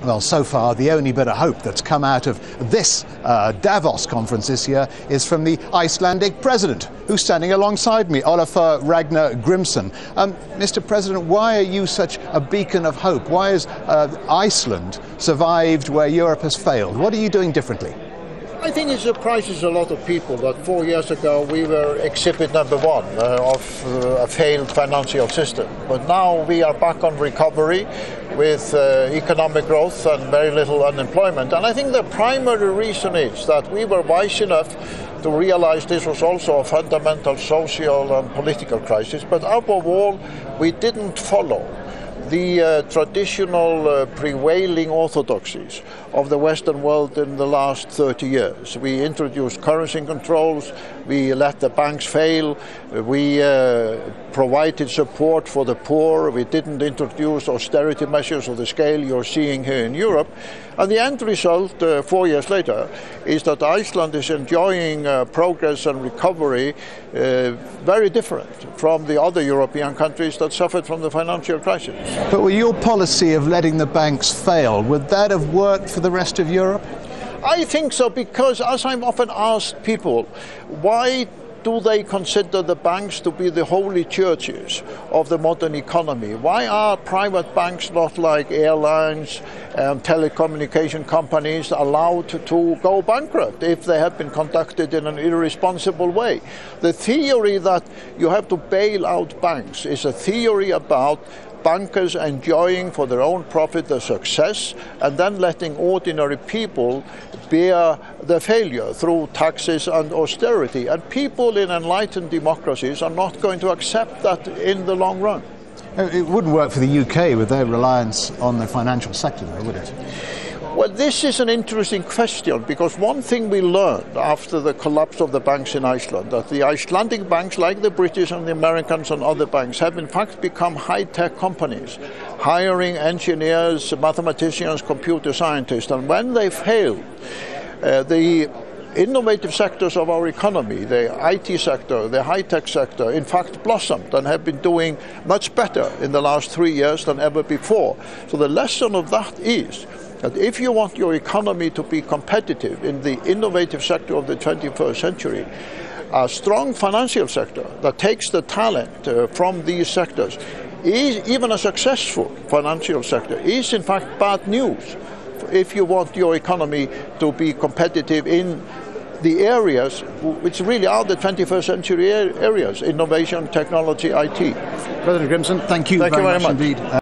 Well, so far, the only bit of hope that's come out of this Davos conference this year is from the Icelandic president, who's standing alongside me, Olafur Ragnar Grimsson. Mr. President, why are you such a beacon of hope? Why has Iceland survived where Europe has failed? What are you doing differently? I think it surprises a lot of people that 4 years ago we were exhibit number one of a failed financial system. But now we are back on recovery with economic growth and very little unemployment. And I think the primary reason is that we were wise enough to realize this was also a fundamental social and political crisis. But above all, we didn't follow the traditional prevailing orthodoxies of the Western world in the last 30 years. We introduced currency controls, we let the banks fail, we provided support for the poor, we didn't introduce austerity measures of the scale you're seeing here in Europe. And the end result, 4 years later, is that Iceland is enjoying progress and recovery very different from the other European countries that suffered from the financial crisis. But with your policy of letting the banks fail, would that have worked for the rest of Europe? I think so, because as I'm often asked people, why do they consider the banks to be the holy churches of the modern economy? Why are private banks, not like airlines and telecommunication companies, allowed to go bankrupt if they have been conducted in an irresponsible way? The theory that you have to bail out banks is a theory about bankers enjoying for their own profit the success and then letting ordinary people bear the failure through taxes and austerity. And people in enlightened democracies are not going to accept that in the long run. It wouldn't work for the UK with their reliance on the financial sector, though, would it? Well, this is an interesting question, because one thing we learned after the collapse of the banks in Iceland, that the Icelandic banks, like the British and the Americans and other banks, have in fact become high-tech companies, hiring engineers, mathematicians, computer scientists. And when they failed, the innovative sectors of our economy, the IT sector, the high-tech sector, in fact blossomed and have been doing much better in the last 3 years than ever before. So the lesson of that is that if you want your economy to be competitive in the innovative sector of the 21st century, a strong financial sector that takes the talent from these sectors, even a successful financial sector, is in fact bad news if you want your economy to be competitive in the areas which really are the 21st century areas: innovation, technology, IT. President Grimsson, thank you very much indeed.